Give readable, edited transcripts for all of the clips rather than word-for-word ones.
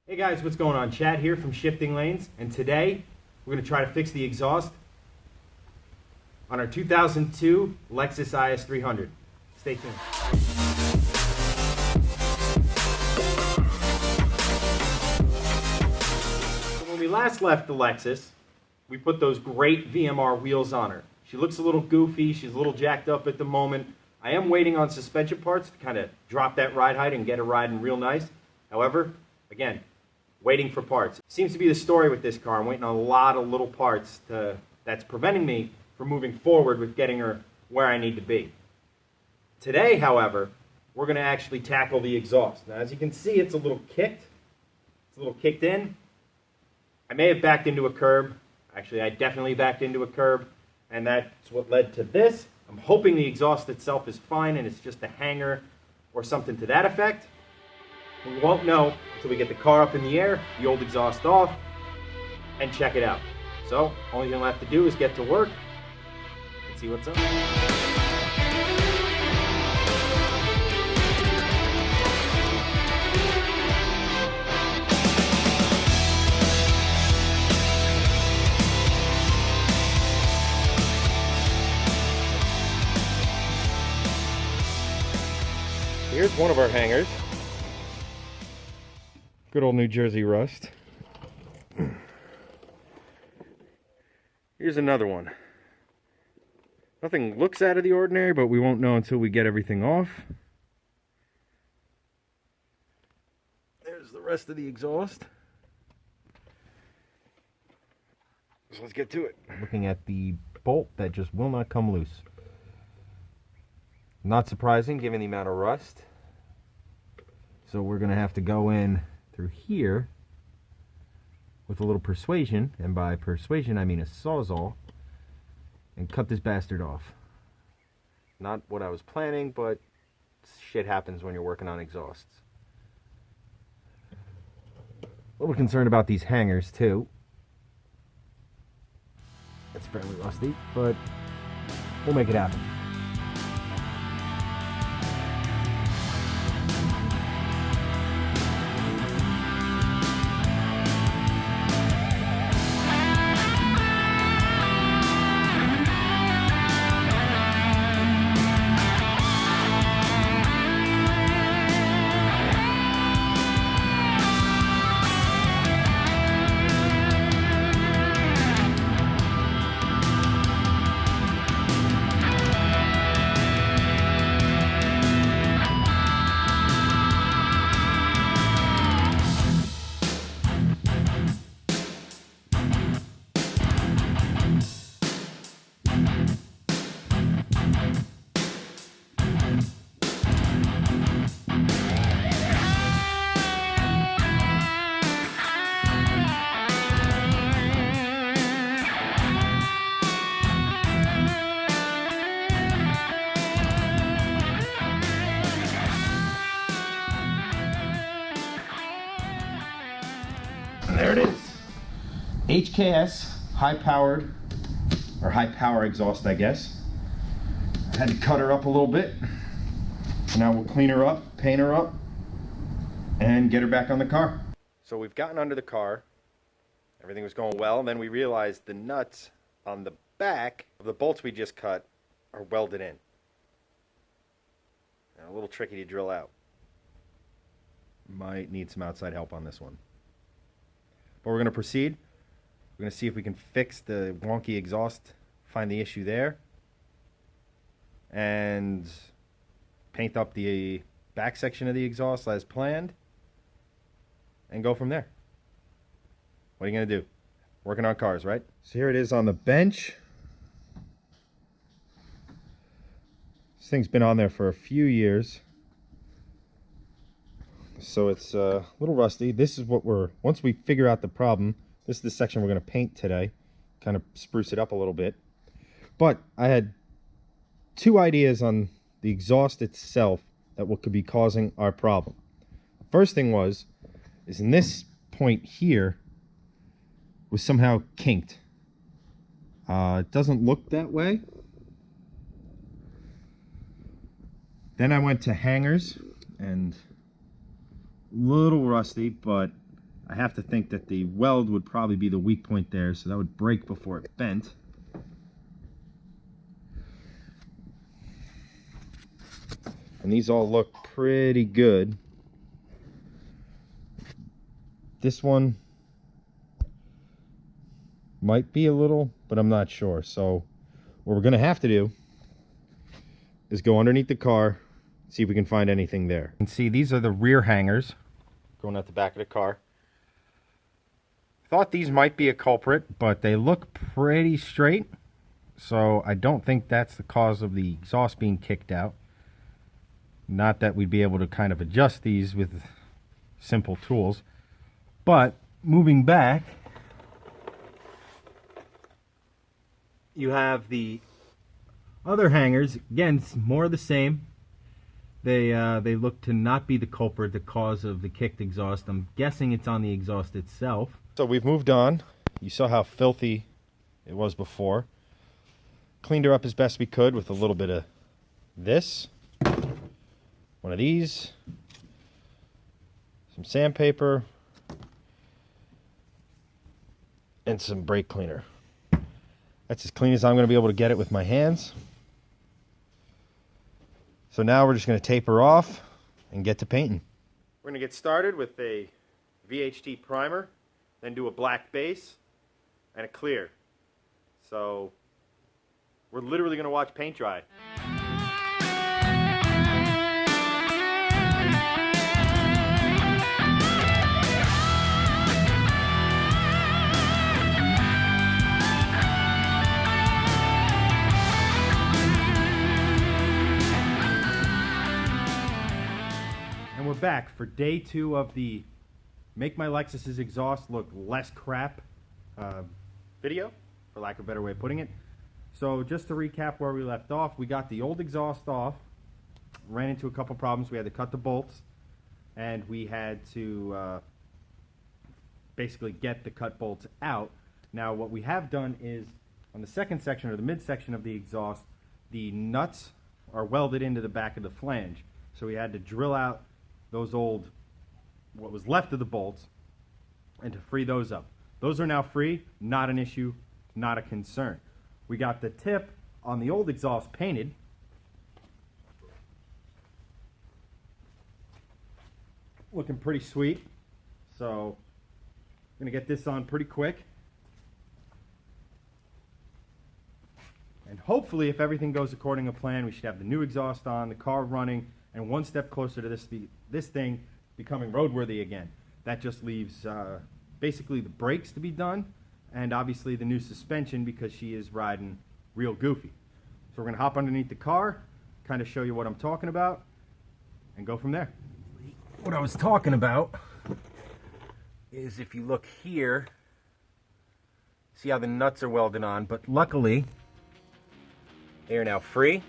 Hey guys, what's going on? Chad here from Shifting Lanes, and today we're going to try to fix the exhaust on our 2002 Lexus IS300. Stay tuned. So when we last left the Lexus, we put those great VMR wheels on her. She looks a little goofy, she's a little jacked up at the moment. I am waiting on suspension parts to kind of drop that ride height and get her riding real nice. However, again, waiting for parts. Seems to be the story with this car. I'm waiting on a lot of little parts that's preventing me from moving forward with getting her where I need to be. Today, however, we're going to actually tackle the exhaust. Now, as you can see, it's a little kicked. It's a little kicked in. I may have backed into a curb. Actually, I definitely backed into a curb, and that's what led to this. I'm hoping the exhaust itself is fine and it's just a hanger or something to that effect. We won't know until we get the car up in the air, the old exhaust off, and check it out. So, only thing left to do is get to work and see what's up. Here's one of our hangers. Good old New Jersey rust. Here's another one. Nothing looks out of the ordinary, but we won't know until we get everything off. There's the rest of the exhaust. So let's get to it. Looking at the bolt that just will not come loose. Not surprising given the amount of rust. So we're going to have to go in through here with a little persuasion, and by persuasion I mean a sawzall, and cut this bastard off. Not what I was planning, but shit happens when you're working on exhausts. A little concerned about these hangers too. It's fairly rusty, but we'll make it happen. There it is. HKS, high-powered, or high-power exhaust, I guess. I had to cut her up a little bit. So now we'll clean her up, paint her up, and get her back on the car. So we've gotten under the car. Everything was going well, and then we realized the nuts on the back of the bolts we just cut are welded in. Now, a little tricky to drill out. Might need some outside help on this one. But we're going to proceed. We're going to see if we can fix the wonky exhaust, find the issue there, and paint up the back section of the exhaust as planned, and go from there. What are you going to do? Working on cars, right? So here it is on the bench. This thing's been on there for a few years. So it's a little rusty. This is what once we figure out the problem, this is the section we're going to paint today. Kind of spruce it up a little bit. But I had two ideas on the exhaust itself that what could be causing our problem. The first thing is in this point here was somehow kinked. It doesn't look that way. Then I went to hangers, and a little rusty, but I have to think that the weld would probably be the weak point there, so that would break before it bent. And these all look pretty good. This one might be a little, but I'm not sure. So what we're gonna have to do is go underneath the car, see if we can find anything there. You can see these are the rear hangers going out the back of the car. Thought these might be a culprit, but they look pretty straight. So I don't think that's the cause of the exhaust being kicked out. Not that we'd be able to kind of adjust these with simple tools. But moving back, you have the other hangers. Again, it's more of the same. They look to not be the culprit, the cause of the kicked exhaust. I'm guessing it's on the exhaust itself. So we've moved on. You saw how filthy it was before. Cleaned her up as best we could with a little bit of this, one of these, some sandpaper, and some brake cleaner. That's as clean as I'm going to be able to get it with my hands. So now we're just going to tape her off and get to painting. We're going to get started with a VHT primer, then do a black base and a clear. So we're literally going to watch paint dry. And we're back for day 2 of the Make My Lexus's Exhaust Look Less Crap video, for lack of a better way of putting it. So just to recap where we left off, we got the old exhaust off, ran into a couple problems. We had to cut the bolts, and we had to basically get the cut bolts out. Now what we have done is, on the second section, or the midsection of the exhaust, the nuts are welded into the back of the flange. So we had to drill out those old, what was left of the bolts, and to free those up. Those are now free, not an issue, not a concern. We got the tip on the old exhaust painted. Looking pretty sweet. So I'm gonna get this on pretty quick. And hopefully, if everything goes according to plan, we should have the new exhaust on, the car running, and one step closer to this thing becoming roadworthy again. That just leaves basically the brakes to be done, and obviously the new suspension, because she is riding real goofy. So we're going to hop underneath the car, kind of show you what I'm talking about, and go from there. What I was talking about is, if you look here, see how the nuts are welded on, but luckily they are now free.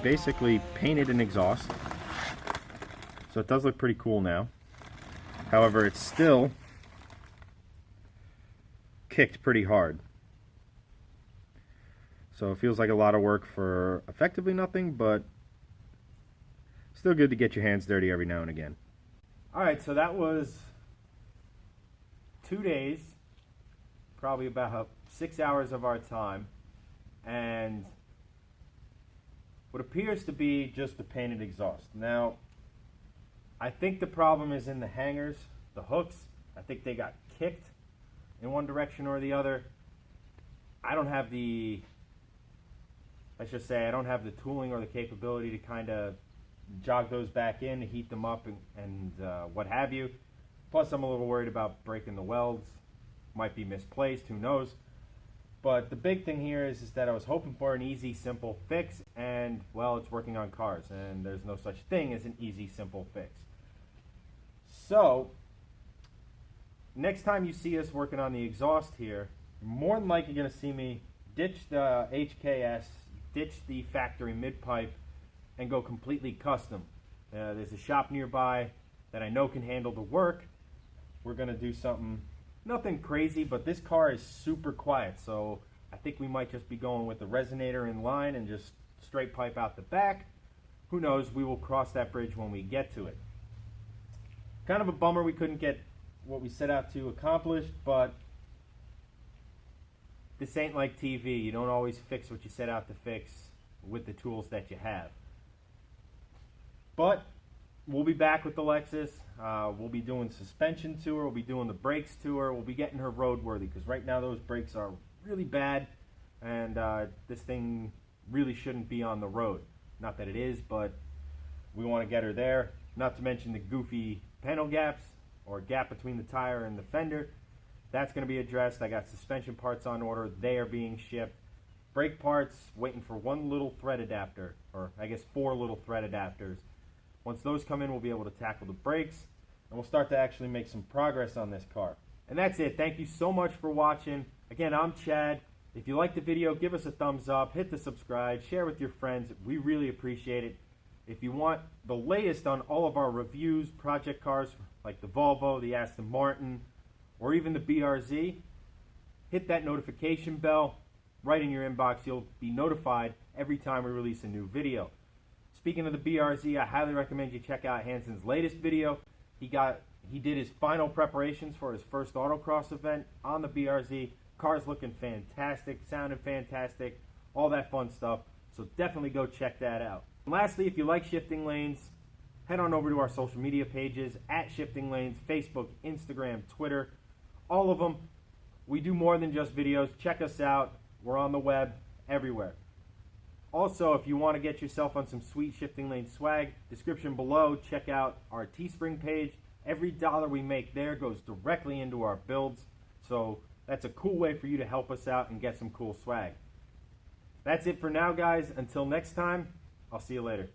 Basically painted an exhaust, so it does look pretty cool now. However, it's still kicked pretty hard. So it feels like a lot of work for effectively nothing, but still good to get your hands dirty every now and again. Alright, so that was 2 days, probably about 6 hours of our time, and what appears to be just the painted exhaust. Now, I think the problem is in the hangers, the hooks. I think they got kicked in one direction or the other. I don't have the, let's just say, I don't have the tooling or the capability to kind of jog those back in, heat them up, and what have you. Plus, I'm a little worried about breaking the welds. Might be misplaced, who knows. But the big thing here is that I was hoping for an easy, simple fix, and, well, it's working on cars, and there's no such thing as an easy, simple fix. So, next time you see us working on the exhaust here, you're more than likely going to see me ditch the HKS, ditch the factory mid-pipe, and go completely custom. There's a shop nearby that I know can handle the work. We're going to do something, nothing crazy, but this car is super quiet, so I think we might just be going with the resonator in line and just straight pipe out the back. Who knows, we will cross that bridge when we get to it. Kind of a bummer we couldn't get what we set out to accomplish, but this ain't like TV. You don't always fix what you set out to fix with the tools that you have. But we'll be back with the Lexus. We'll be doing suspension to her. We'll be doing the brakes to her. We'll be getting her roadworthy, because right now those brakes are really bad, and this thing really shouldn't be on the road. Not that it is, but we want to get her there. Not to mention the goofy panel gaps, or gap between the tire and the fender. That's going to be addressed. I got suspension parts on order. They are being shipped. Brake parts, waiting for one little thread adapter, or I guess 4 little thread adapters. Once those come in, we'll be able to tackle the brakes, and we'll start to actually make some progress on this car. And that's it. Thank you so much for watching. Again, I'm Chad. If you like the video, give us a thumbs up, hit the subscribe, share with your friends. We really appreciate it. If you want the latest on all of our reviews, project cars like the Volvo, the Aston Martin, or even the BRZ, hit that notification bell right in your inbox. You'll be notified every time we release a new video. Speaking of the BRZ, I highly recommend you check out Hansen's latest video. He did his final preparations for his first autocross event on the BRZ. Car's looking fantastic, sounding fantastic, all that fun stuff. So definitely go check that out. And lastly, if you like Shifting Lanes, head on over to our social media pages at Shifting Lanes, Facebook, Instagram, Twitter, all of them. We do more than just videos. Check us out. We're on the web, everywhere. Also, if you want to get yourself on some sweet Shifting Lane swag, description below, check out our Teespring page. Every dollar we make there goes directly into our builds. So that's a cool way for you to help us out and get some cool swag. That's it for now, guys. Until next time, I'll see you later.